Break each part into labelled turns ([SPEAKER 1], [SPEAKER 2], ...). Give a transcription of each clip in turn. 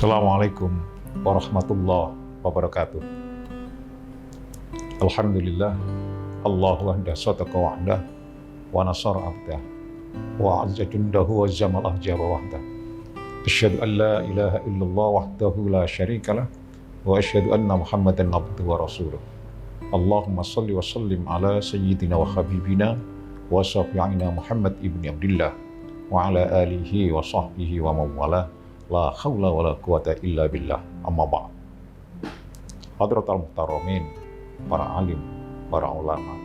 [SPEAKER 1] Assalamualaikum warahmatullahi wabarakatuh. Alhamdulillah, Allahu wahdah sadaqa wa'dah wa nasara abdah wa azza jundahu wa zamal ahjaba wahdah. Asyhadu an la ilaha illallah wahdahu la syarikalah wa asyhadu anna Muhammadan abduhu wa rasuluh. Allahumma salli wa sallim ala sayyidina wa habibina wa syafi'ina Muhammad ibni Abdillah wa ala alihi wa sahbihi wa mawala. La haula wa la quwata illa billah, amma ba'd. Hadratal muhtaramin, para alim, para ulama,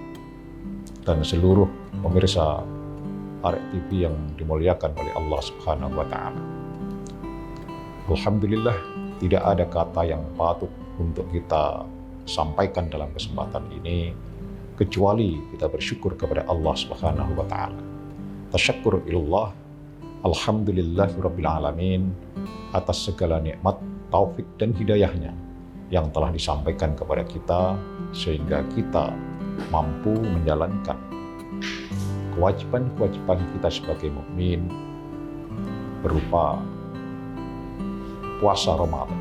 [SPEAKER 1] dan seluruh pemirsa Arek TV yang dimuliakan oleh Allah Subhanahu wa Ta'ala. Alhamdulillah, tidak ada kata yang patut untuk kita sampaikan dalam kesempatan ini kecuali kita bersyukur kepada Allah Subhanahu wa Ta'ala. Tasyakkur ilallah, alhamdulillahirabbil alamin, atas segala nikmat, taufik dan hidayahnya yang telah disampaikan kepada kita sehingga kita mampu menjalankan kewajiban-kewajiban kita sebagai mukmin berupa puasa Ramadan.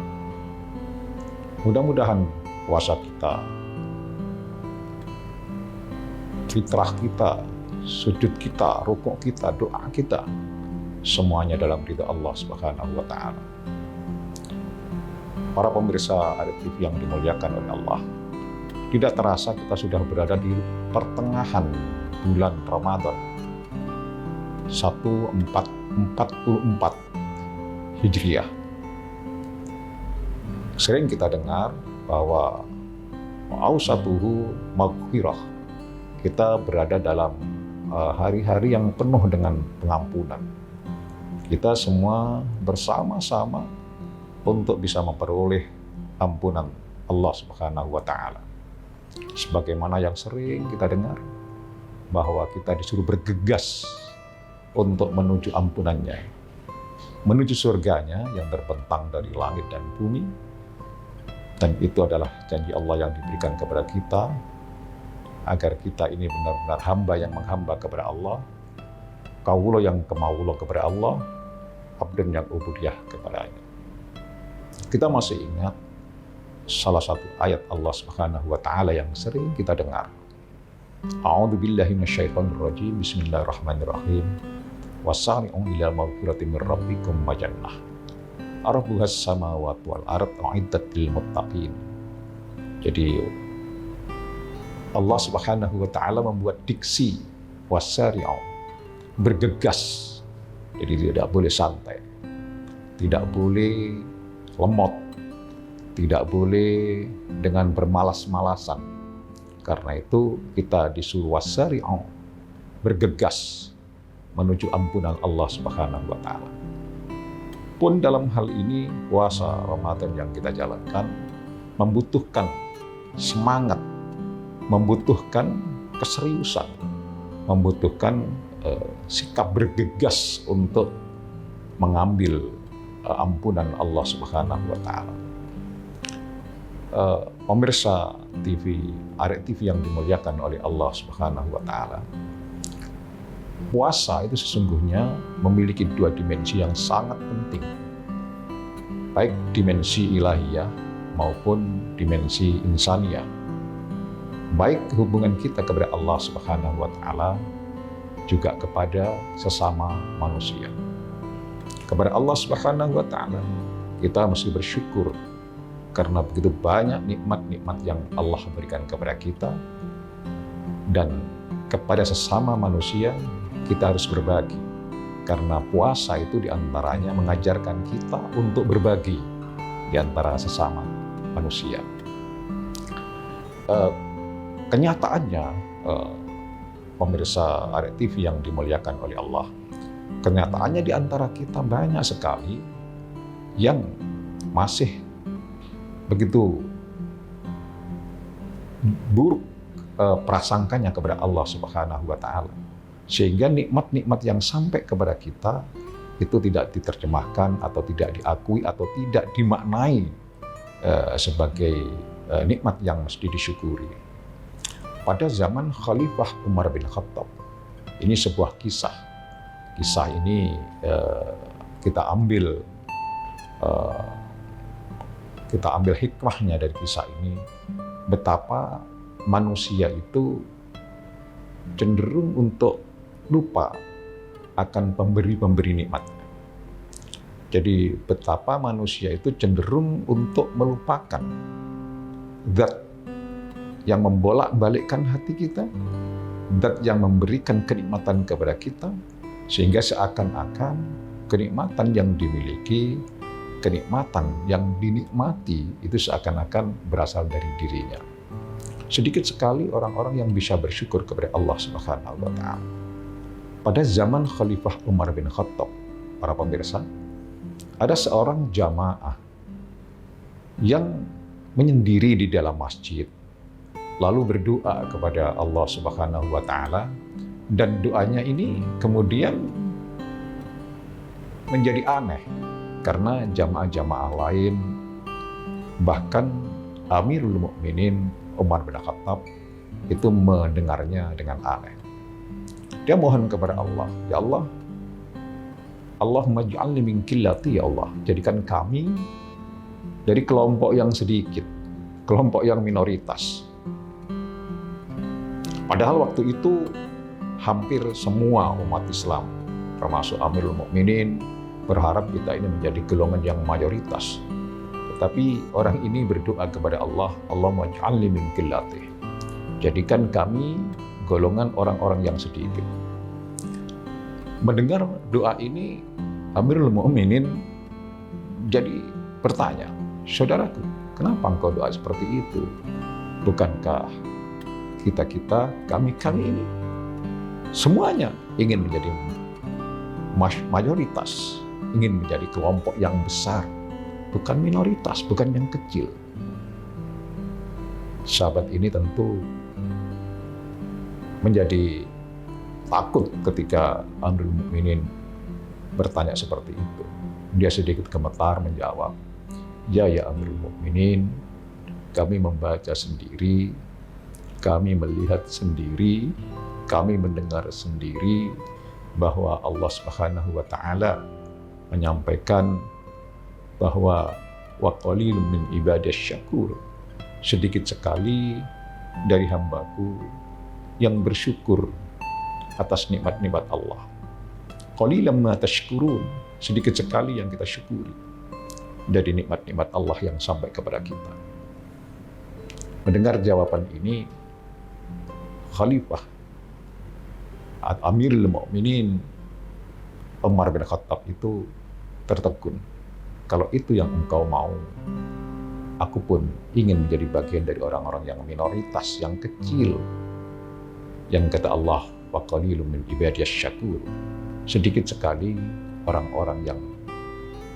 [SPEAKER 1] Mudah-mudahan puasa kita, fitrah kita, sujud kita, rukuk kita, doa kita, semuanya dalam ridha Allah Subhanahu wa Ta'ala. Para pemirsa Arek TV yang dimuliakan oleh Allah, tidak terasa kita sudah berada di pertengahan bulan Ramadan 1444 Hijriah. Sering kita dengar bahwa ausatuhu maghfirah, kita berada dalam hari-hari yang penuh dengan pengampunan. Kita semua bersama-sama untuk bisa memperoleh ampunan Allah Subhanahu wa Ta'ala. Sebagaimana yang sering kita dengar, bahwa kita disuruh bergegas untuk menuju ampunannya, menuju surganya yang terbentang dari langit dan bumi. Dan itu adalah janji Allah yang diberikan kepada kita, agar kita ini benar-benar hamba yang menghamba kepada Allah, kawula yang kemawula kepada Allah, abdan yang ubudiyah kepadanya. Kita masih ingat salah satu ayat Allah Subhanahu wa Ta'ala yang sering kita dengar. A'udzu billahi minasyaitonir rajim. Bismillahirrahmanirrahim. Wasari'u ila maghfiratin mir rabbikum wa jannah arduhas samawati wal ardh u'iddat lil muttaqin. Jadi Allah Subhanahu wa Ta'ala membuat diksi wasari'u, bergegas. Jadi tidak boleh santai, tidak boleh lemot, tidak boleh dengan bermalas-malasan. Karena itu kita disuruh wasari'u, bergegas menuju ampunan Allah Subhanahu wa Ta'ala. Pun dalam hal ini puasa Ramadan yang kita jalankan membutuhkan semangat, membutuhkan keseriusan, membutuhkan sikap bergegas untuk mengambil ampunan Allah Subhanahu wa Ta'ala. Pemirsa TV, Arek TV yang dimuliakan oleh Allah Subhanahu wa Ta'ala, puasa itu sesungguhnya memiliki dua dimensi yang sangat penting, baik dimensi ilahiyah maupun dimensi insaniyah, baik hubungan kita kepada Allah Subhanahu wa Ta'ala juga kepada sesama manusia. Kepada Allah Subhanahu wa Ta'ala kita mesti bersyukur karena begitu banyak nikmat-nikmat yang Allah berikan kepada kita, dan kepada sesama manusia kita harus berbagi, karena puasa itu diantaranya mengajarkan kita untuk berbagi di antara sesama manusia. Kenyataannya, pemirsa Arek TV yang dimuliakan oleh Allah, kenyataannya di antara kita banyak sekali yang masih begitu buruk prasangkanya kepada Allah Subhanahu wa Ta'ala, sehingga nikmat-nikmat yang sampai kepada kita itu tidak diterjemahkan atau tidak diakui atau tidak dimaknai sebagai nikmat yang mesti disyukuri. Pada zaman Khalifah Umar bin Khattab, ini sebuah kisah. Kisah ini kita ambil kita ambil hikmahnya dari kisah ini, betapa manusia itu cenderung untuk lupa akan pemberi-pemberi nikmat. Jadi betapa manusia itu cenderung untuk melupakan zat yang membolak-balikkan hati kita, zat yang memberikan kenikmatan kepada kita, sehingga seakan-akan kenikmatan yang dimiliki, kenikmatan yang dinikmati itu seakan-akan berasal dari dirinya. Sedikit sekali orang-orang yang bisa bersyukur kepada Allah Subhanahu wa Ta'ala. Pada zaman Khalifah Umar bin Khattab, para pemirsa, ada seorang jamaah yang menyendiri di dalam masjid, lalu berdoa kepada Allah Subhanahu wa Ta'ala, dan doanya ini kemudian menjadi aneh karena jamaah-jamaah lain, bahkan Amirul Mukminin Umar bin Khattab itu mendengarnya dengan aneh. Dia mohon kepada Allah, ya Allah, Allahumma ij'alni min qillati, ya Allah, jadikan kami dari kelompok yang sedikit, kelompok yang minoritas. Padahal waktu itu hampir semua umat Islam, termasuk Amirul Mukminin, berharap kita ini menjadi golongan yang mayoritas. Tetapi orang ini berdoa kepada Allah, Allahumma ij'alni min qillati, jadikan kami golongan orang-orang yang sedikit. Mendengar doa ini, Amirul Mukminin jadi bertanya, saudaraku, kenapa engkau doa seperti itu? Bukankah kita-kita, kami-kami ini semuanya ingin menjadi mayoritas, ingin menjadi kelompok yang besar, bukan minoritas, bukan yang kecil. Sahabat ini tentu menjadi takut ketika Amirul Mukminin bertanya seperti itu. Dia sedikit gemetar menjawab, ya Amirul Mukminin, kami membaca sendiri, kami melihat sendiri, kami mendengar sendiri bahwa Allah Subhanahu wa Ta'ala menyampaikan bahwa wa qalilun min ibadasy syakur, sedikit sekali dari hambaku yang bersyukur atas nikmat-nikmat Allah. Qalilan ma tashkurun, sedikit sekali yang kita syukuri dari nikmat-nikmat Allah yang sampai kepada kita. Mendengar jawaban ini, Khalifah Amirul Mukminin Umar bin Khattab itu tertegun. Kalau itu yang engkau mau, aku pun ingin menjadi bagian dari orang-orang yang minoritas, yang kecil. Yang kata Allah, wa qalilun min ibadiyas syakur, sedikit sekali orang-orang yang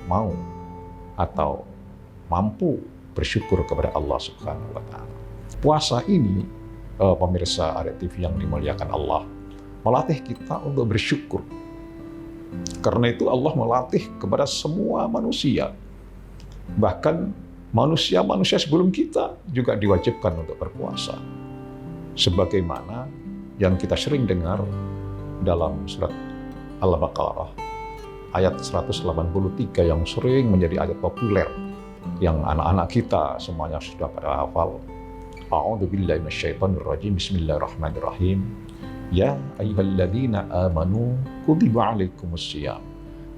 [SPEAKER 1] mau atau mampu bersyukur kepada Allah Subhanahu wa Ta'ala. Puasa ini, pemirsa Arya TV yang dimuliakan Allah, melatih kita untuk bersyukur. Karena itu Allah melatih kepada semua manusia. Bahkan manusia-manusia sebelum kita juga diwajibkan untuk berpuasa. Sebagaimana yang kita sering dengar dalam surat Al-Baqarah ayat 183 yang sering menjadi ayat populer yang anak-anak kita semuanya sudah pada hafal. A'udzubillahi minasyaitonirrajim. Bismillahirrahmanirrahim. Ya ayyuhalladzina amanu kutiba 'alaikumussyiyam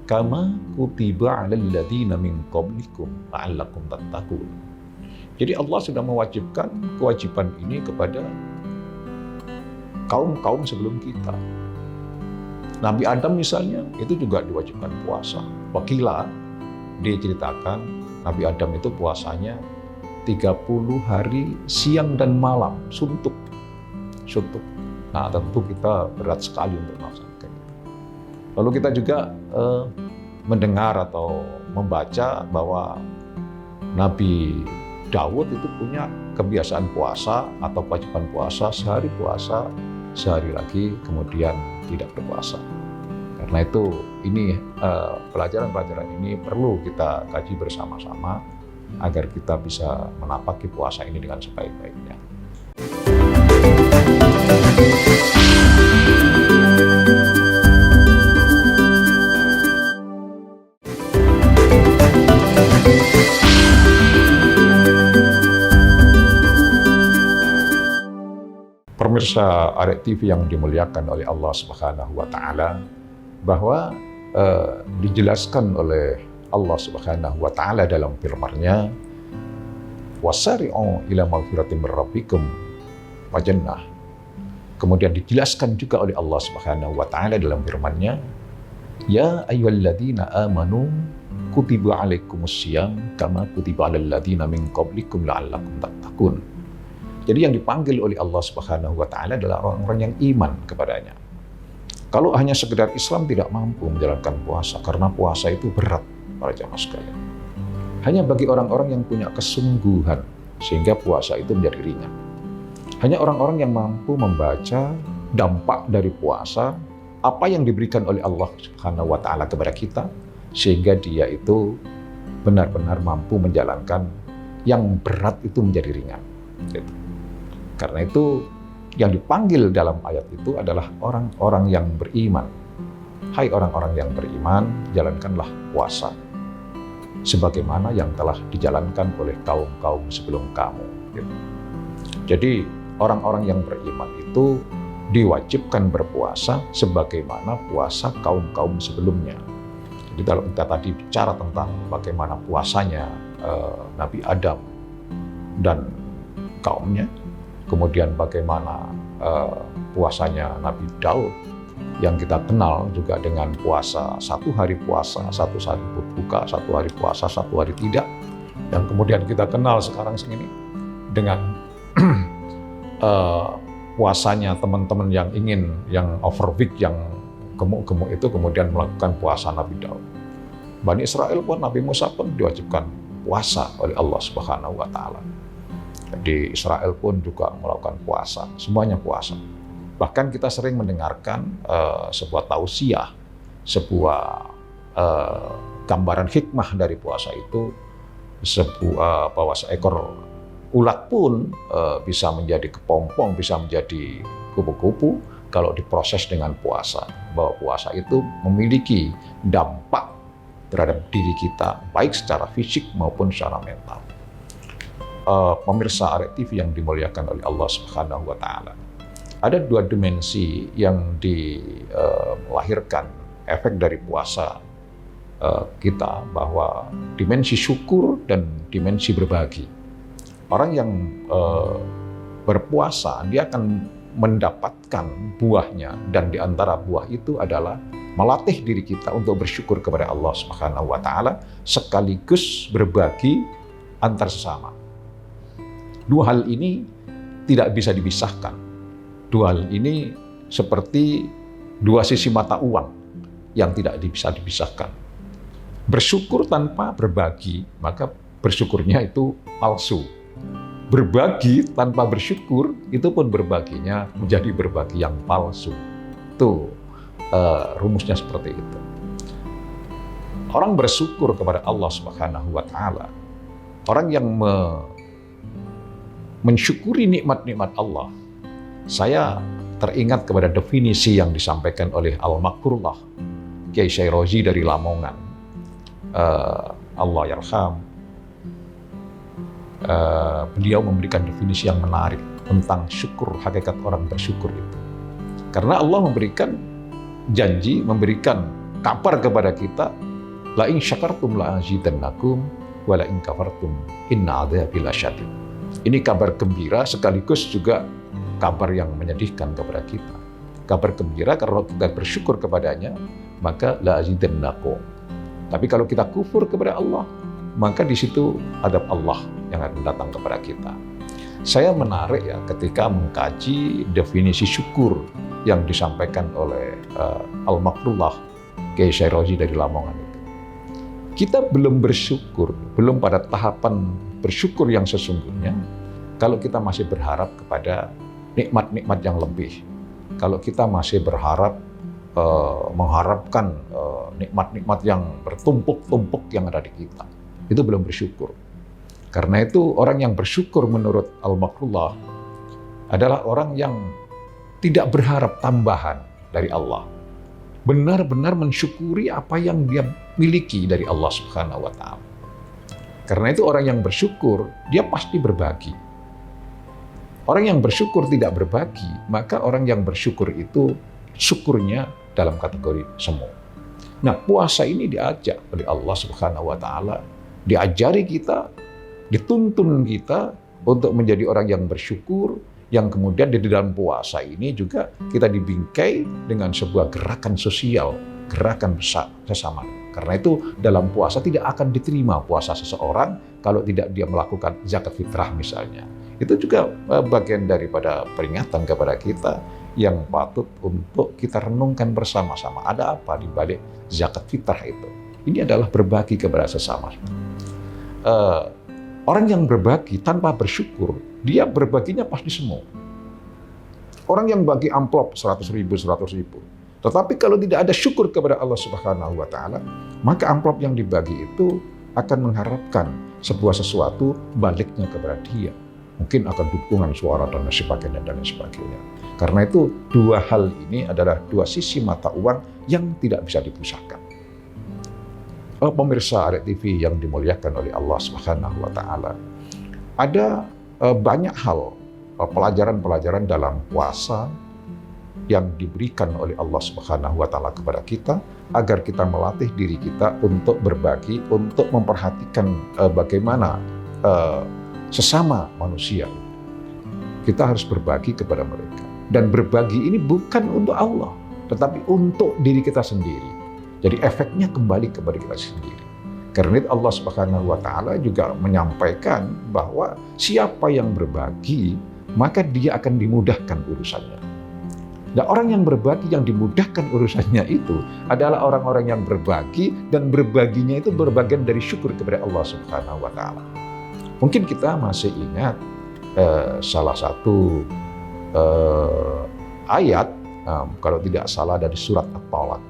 [SPEAKER 1] kama kutiba 'alal ladzina min qablikum la'allakum tattaqun. Jadi Allah sudah mewajibkan kewajiban ini kepada kaum-kaum sebelum kita. Nabi Adam misalnya, itu juga diwajibkan puasa. Wakila diceritakan, Nabi Adam itu puasanya 30 hari siang dan malam, suntuk. Nah tentu kita berat sekali untuk melaksanakan itu. Lalu kita juga mendengar atau membaca bahwa Nabi Daud itu punya kebiasaan puasa atau kewajiban puasa, sehari puasa, sehari lagi kemudian tidak berpuasa. Karena itu ini pelajaran-pelajaran ini perlu kita kaji bersama-sama agar kita bisa menapaki puasa ini dengan sebaik-baiknya. Pemirsa Arek TV yang dimuliakan oleh Allah Subhanahu wa taala, bahwa dijelaskan oleh Allah Subhanahu wa taala dalam firman-Nya, wasari'u ila maghfiratin min rabbikum wa jannah. Kemudian dijelaskan juga oleh Allah Subhanahu wa taala dalam firman-Nya, ya ayyuhalladzina amanu kutiba alaikumussyiyam kama kutiba alal ladzina min qablikum la'allakum tattaqun. Jadi yang dipanggil oleh Allah Subhanahu wa taala adalah orang-orang yang iman kepadanya. Kalau hanya sekedar Islam tidak mampu menjalankan puasa, karena puasa itu berat para jamaah sekalian. Hanya bagi orang-orang yang punya kesungguhan sehingga puasa itu menjadi ringan. Hanya orang-orang yang mampu membaca dampak dari puasa, apa yang diberikan oleh Allah Subhanahu wa taala kepada kita, sehingga dia itu benar-benar mampu menjalankan yang berat itu menjadi ringan. Gitu. Karena itu yang dipanggil dalam ayat itu adalah orang-orang yang beriman. Hai orang-orang yang beriman, jalankanlah puasa sebagaimana yang telah dijalankan oleh kaum-kaum sebelum kamu. Gitu. Jadi orang-orang yang beriman itu diwajibkan berpuasa sebagaimana puasa kaum-kaum sebelumnya. Jadi kalau kita tadi bicara tentang bagaimana puasanya Nabi Adam dan kaumnya, kemudian bagaimana puasanya Nabi Daud yang kita kenal juga dengan puasa, satu hari puasa, satu hari berbuka, satu hari puasa, satu hari tidak. Dan kemudian kita kenal sekarang segini dengan puasanya teman-teman yang ingin, yang overweek, yang gemuk-gemuk itu kemudian melakukan puasa Nabi Daud. Bani Israel pun, Nabi Musa pun diwajibkan puasa oleh Allah Subhanahu wa taala. Di Israel pun juga melakukan puasa, semuanya puasa. Bahkan kita sering mendengarkan sebuah tausiah, sebuah gambaran hikmah dari puasa itu, bahwa seekor ulat pun bisa menjadi kepompong, bisa menjadi kupu-kupu kalau diproses dengan puasa. Bahwa puasa itu memiliki dampak terhadap diri kita, baik secara fisik maupun secara mental. Pemirsa Arek TV yang dimuliakan oleh Allah Subhanahu wa taala. Ada dua dimensi yang dilahirkan efek dari puasa kita, bahwa dimensi syukur dan dimensi berbagi. Orang yang berpuasa dia akan mendapatkan buahnya, dan di antara buah itu adalah melatih diri kita untuk bersyukur kepada Allah Subhanahu wa taala sekaligus berbagi antar sesama. Dua hal ini tidak bisa dipisahkan. Dua hal ini seperti dua sisi mata uang yang tidak bisa dipisahkan. Bersyukur tanpa berbagi, maka bersyukurnya itu palsu. Berbagi tanpa bersyukur, itu pun berbaginya menjadi berbagi yang palsu. Itu rumusnya seperti itu. Orang bersyukur kepada Allah Subhanahu wa taala, orang yang mensyukuri nikmat-nikmat Allah. Saya teringat kepada definisi yang disampaikan oleh Al-Makrullah, Kiai Syairozi dari Lamongan. Allah yarham. Beliau memberikan definisi yang menarik tentang syukur, hakikat orang bersyukur itu. Karena Allah memberikan janji, memberikan kabar kepada kita, la in syakartum la azidannakum wa la in kafartum inna adzabi lasyadid. Ini kabar gembira sekaligus juga kabar yang menyedihkan kepada kita. Kabar gembira kalau kita bersyukur kepadanya, maka la azidannakum. Tapi kalau kita kufur kepada Allah, maka di situ adab Allah yang akan datang kepada kita. Saya menarik ya ketika mengkaji definisi syukur yang disampaikan oleh Al-Makrullah, Kiai Syairozi dari Lamongan itu. Kita belum bersyukur, belum pada tahapan bersyukur yang sesungguhnya kalau kita masih berharap kepada nikmat-nikmat yang lebih. Kalau kita masih berharap mengharapkan nikmat-nikmat yang bertumpuk-tumpuk yang ada di kita, itu belum bersyukur. Karena itu orang yang bersyukur menurut Al-Makrullah adalah orang yang tidak berharap tambahan dari Allah. Benar-benar mensyukuri apa yang dia miliki dari Allah Subhanahu wa taala. Karena itu orang yang bersyukur, dia pasti berbagi. Orang yang bersyukur tidak berbagi, maka orang yang bersyukur itu syukurnya dalam kategori semu. Nah, puasa ini diajak oleh Allah Subhanahu wa taala, diajari kita, dituntun kita untuk menjadi orang yang bersyukur, yang kemudian di dalam puasa ini juga kita dibingkai dengan sebuah gerakan sosial, gerakan sesama. Karena itu dalam puasa tidak akan diterima puasa seseorang kalau tidak dia melakukan zakat fitrah misalnya. Itu juga bagian daripada peringatan kepada kita yang patut untuk kita renungkan bersama-sama. Ada apa di balik zakat fitrah itu? Ini adalah berbagi kepada sesama. Orang yang berbagi tanpa bersyukur, dia berbaginya pasti semu. Orang yang bagi amplop 100.000, 100.000. Tetapi kalau tidak ada syukur kepada Allah Subhanahu wa taala, maka amplop yang dibagi itu akan mengharapkan sebuah sesuatu baliknya kepada dia. Mungkin akan dukungan suara dan sebagainya dan sebagainya. Karena itu dua hal ini adalah dua sisi mata uang yang tidak bisa dipusahkan. Pemirsa Arek TV yang dimuliakan oleh Allah Subhanahu wa taala. Ada banyak hal pelajaran-pelajaran dalam puasa yang diberikan oleh Allah Subhanahu wa taala kepada kita agar kita melatih diri kita untuk berbagi, untuk memperhatikan bagaimana sesama manusia. Kita harus berbagi kepada mereka. Dan berbagi ini bukan untuk Allah, tetapi untuk diri kita sendiri. Jadi efeknya kembali kepada kita sendiri. Karena itu Allah Subhanahu wa taala juga menyampaikan bahwa siapa yang berbagi, maka dia akan dimudahkan urusannya. Nah, orang yang berbagi yang dimudahkan urusannya itu adalah orang-orang yang berbagi dan berbaginya itu berbagian dari syukur kepada Allah Subhanahu wa taala. Mungkin kita masih ingat salah satu ayat, kalau tidak salah dari surat At-Talaq.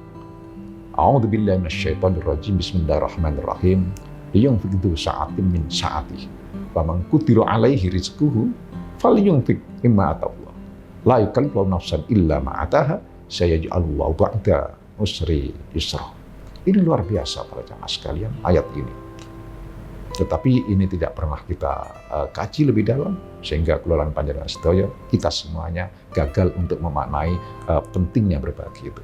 [SPEAKER 1] A'udzubillahi minasyaitonirrajim. Bismillahirrahmanirrahim. Liyunfiq dzu sa'atin min sa'atihi. Faman qudira 'alaihi rizquhu falyunfiq mimma ataahu. La yukallifu nafsan illa ma ataaha. Sayaj'alullahu ba'da usri yusra. Ini luar biasa para jamaah sekalian ayat ini. Tetapi ini tidak pernah kita kaji lebih dalam, sehingga keluaran panjenengan sedaya kita semuanya gagal untuk memaknai pentingnya berbagi itu.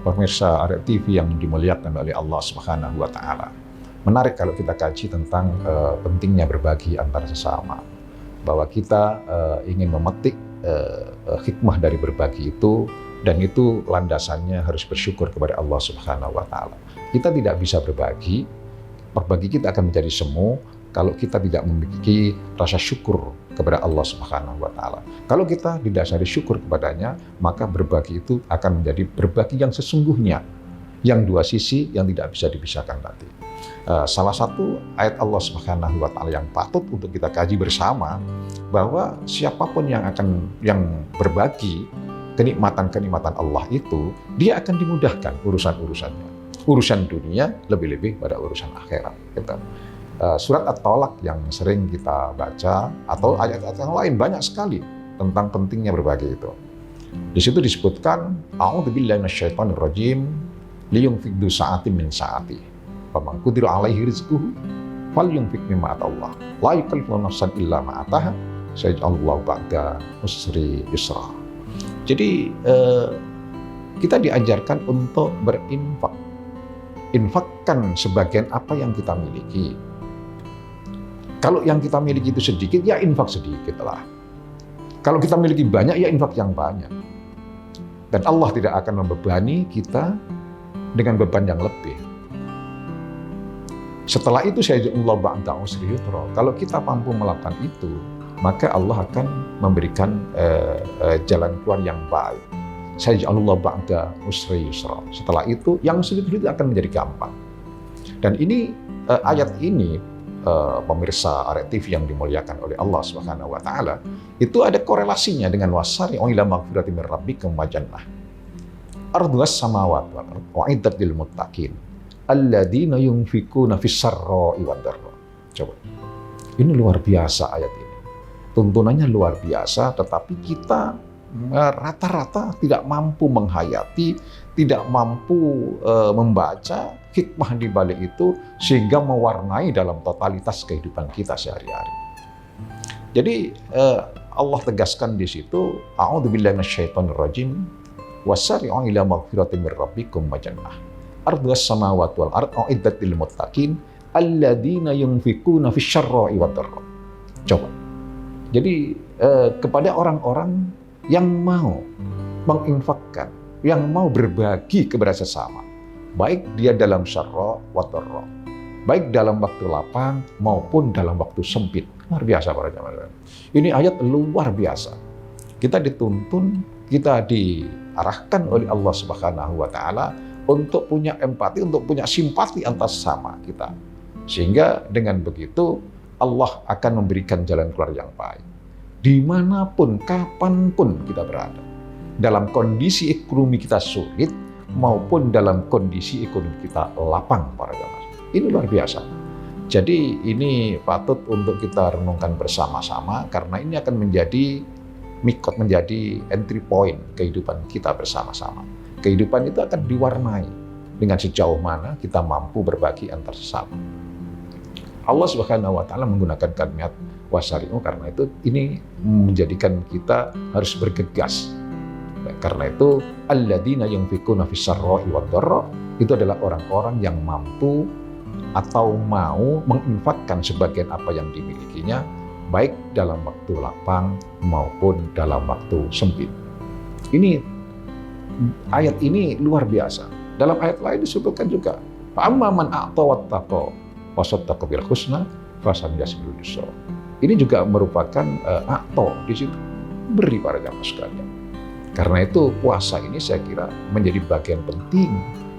[SPEAKER 1] Pemirsa Arek TV yang dimuliakan oleh Allah Subhanahu wa taala. Menarik kalau kita kaji tentang pentingnya berbagi antara sesama. Bahwa kita ingin memetik hikmah dari berbagi itu, dan itu landasannya harus bersyukur kepada Allah Subhanahu wa taala. Kita tidak bisa berbagi kita akan menjadi semu kalau kita tidak memiliki rasa syukur kepada Allah Subhanahu wa taala. Kalau kita didasari syukur kepadanya, maka berbagi itu akan menjadi berbagi yang sesungguhnya, yang dua sisi yang tidak bisa dipisahkan tadi. Salah satu ayat Allah Subhanahu wa taala yang patut untuk kita kaji bersama, bahwa siapapun yang berbagi kenikmatan-kenikmatan Allah itu, dia akan dimudahkan urusan-urusannya. Urusan dunia lebih-lebih pada urusan akhirat. Gitu. Surat At-Talaq yang sering kita baca, atau ayat-ayat yang lain banyak sekali tentang pentingnya berbagi itu. Di situ disebutkan, A'udzubillahi minasyaitonirrajim, liyunfiq dzu sa'atin min sa'atihi. Faman qudira 'alaihi rizquhu falyunfiq mimma ataahu. La yukallifu nafsan illa ma ataaha. Sayaj'alullahu ba'da usri yusra. Jadi kita diajarkan untuk berinfak. Infakkan sebagian apa yang kita miliki. Kalau yang kita miliki itu sedikit, ya infak sedikit lah. Kalau kita miliki banyak, ya infak yang banyak. Dan Allah tidak akan membebani kita dengan beban yang lebih. Setelah itu, sayaj'alullahu ba'da usri yusra. Kalau kita mampu melakukan itu, maka Allah akan memberikan jalan keluar yang baik. Sayaj'alullahu ba'da usri yusra. Setelah itu, yang sulit-sulit akan menjadi gampang. Dan ini ayat ini, pemirsa Arek TV yang dimuliakan oleh Allah Subhanahu wa taala, itu ada korelasinya dengan wasari'u ila magfiratin min rabbikum wa jannah. Ardhus samawati wal ardh u'iddat lil muttaqin alladzina yunfikuna fis sarra'i wad dharra. Coba. Ini luar biasa ayat ini. Tuntunannya luar biasa, tetapi kita rata-rata tidak mampu menghayati, tidak mampu membaca hikmah di balik itu sehingga mewarnai dalam totalitas kehidupan kita sehari-hari. Jadi Allah tegaskan di situ, a'udzubillahi minasyaitonirrajim, wasari'u ila maghfiratin mir rabbikum wa jannah ardhas samawati wal ardh uiddat lil muttaqin alladzina yunfiquna fisyarra'i wad dharra. Coba. Jadi kepada orang-orang yang mau menginfakkan, yang mau berbagi kepada sesama, baik dia dalam syarra wa dharra, baik dalam waktu lapang maupun dalam waktu sempit. Luar biasa para jamaah. Ini ayat luar biasa. Kita dituntun, kita diarahkan oleh Allah Subhanahu wa taala untuk punya empati, untuk punya simpati antar sesama kita. Sehingga dengan begitu Allah akan memberikan jalan keluar yang baik. Dimanapun, kapanpun kita berada. Dalam kondisi ekonomi kita sulit, maupun dalam kondisi ekonomi kita lapang, para jamaah. Ini luar biasa. Jadi ini patut untuk kita renungkan bersama-sama, karena ini akan menjadi mikot, menjadi entry point kehidupan kita bersama-sama. Kehidupan itu akan diwarnai dengan sejauh mana kita mampu berbagi antar sesama. Allah Subhanahu wa taala menggunakan kalimat wasari'u karena itu ini menjadikan kita harus bergegas. Karena itu alladzina yunfiquna fis-sarra'i wad-dharra itu adalah orang-orang yang mampu atau mau menginfakkan sebagian apa yang dimilikinya baik dalam waktu lapang maupun dalam waktu sempit. Ini ayat ini luar biasa. Dalam ayat lain disebutkan juga fa'amma man a'ta wattaqa wasaddaqa bil husna fasanyassiruhu lisra. Ini juga merupakan akto di situ, beri para jamaah sekalian. Karena itu puasa ini saya kira menjadi bagian penting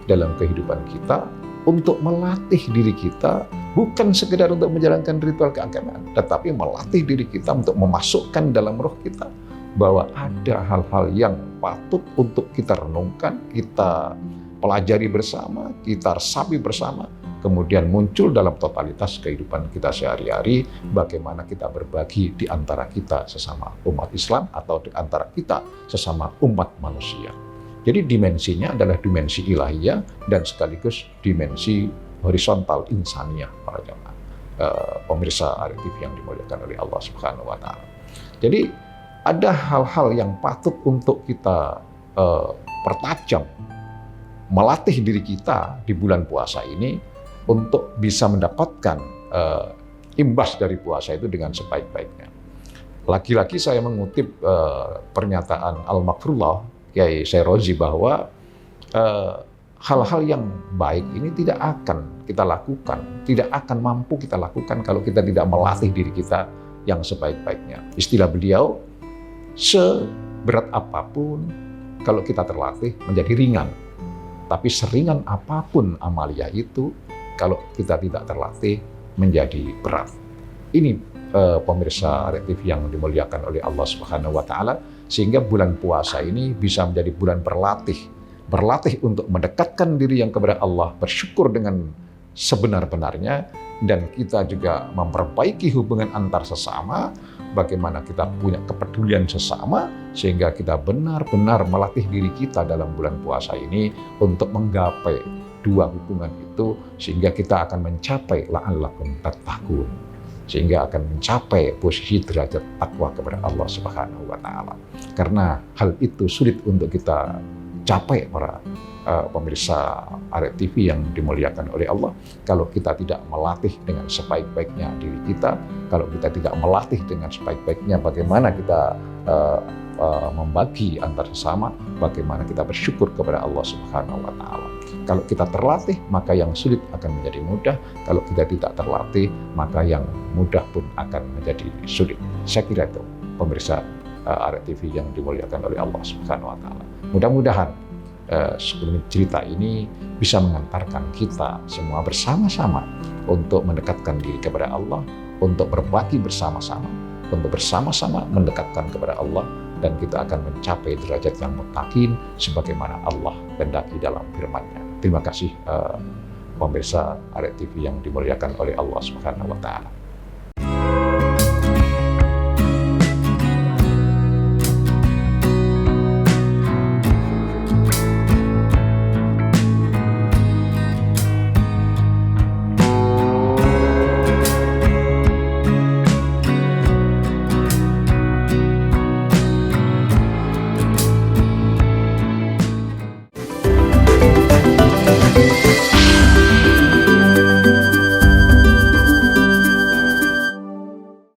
[SPEAKER 1] dalam kehidupan kita untuk melatih diri kita bukan sekedar untuk menjalankan ritual keagamaan, tetapi melatih diri kita untuk memasukkan dalam roh kita bahwa ada hal-hal yang patut untuk kita renungkan, kita pelajari bersama, kita resapi bersama, kemudian muncul dalam totalitas kehidupan kita sehari-hari, bagaimana kita berbagi di antara kita sesama umat Islam atau di antara kita sesama umat manusia. Jadi dimensinya adalah dimensi ilahiyah dan sekaligus dimensi horizontal insaniyah para jamaah. Pemirsa Arif TV yang dimuliakan oleh Allah Subhanahu wa taala. Jadi ada hal-hal yang patut untuk kita pertajam, melatih diri kita di bulan puasa ini untuk bisa mendapatkan imbas dari puasa itu dengan sebaik-baiknya. Lagi-lagi saya mengutip pernyataan Al-Maghfurullah Kiai Syairozi bahwa hal-hal yang baik ini tidak akan kita lakukan, tidak akan mampu kita lakukan kalau kita tidak melatih diri kita yang sebaik-baiknya. Istilah beliau, seberat apapun kalau kita terlatih menjadi ringan. Tapi seringan apapun amalia itu, kalau kita tidak terlatih menjadi berat. Ini pemirsa Arif TV yang dimuliakan oleh Allah Subhanahu wa taala, sehingga bulan puasa ini bisa menjadi bulan berlatih untuk mendekatkan diri yang kepada Allah, bersyukur dengan sebenar-benarnya, dan kita juga memperbaiki hubungan antar sesama, bagaimana kita punya kepedulian sesama, sehingga kita benar-benar melatih diri kita dalam bulan puasa ini untuk menggapai dua hubungan itu, sehingga kita akan mencapai la'allakum tattaqun, sehingga akan mencapai posisi derajat takwa kepada Allah Subhanahu wa taala. Karena hal itu sulit untuk kita capai para pemirsa Arif TV yang dimuliakan oleh Allah kalau kita tidak melatih dengan sebaik-baiknya diri kita, kalau kita tidak melatih dengan sebaik-baiknya bagaimana kita membagi antar sesama, bagaimana kita bersyukur kepada Allah Subhanahu wa taala. Kalau kita terlatih, maka yang sulit akan menjadi mudah. Kalau kita tidak terlatih, maka yang mudah pun akan menjadi sulit. Saya kira itu pemirsa Arif TV yang dimuliakan oleh Allah Subhanahu wa taala. Mudah-mudahan cerita ini bisa mengantarkan kita semua bersama-sama untuk mendekatkan diri kepada Allah, untuk berbagi bersama-sama, untuk bersama-sama mendekatkan kepada Allah, dan kita akan mencapai derajat yang muttaqin sebagaimana Allah kehendaki dalam firman-Nya. Terima kasih pemirsa Arif TV yang dimuliakan oleh Allah Subhanahu wa taala.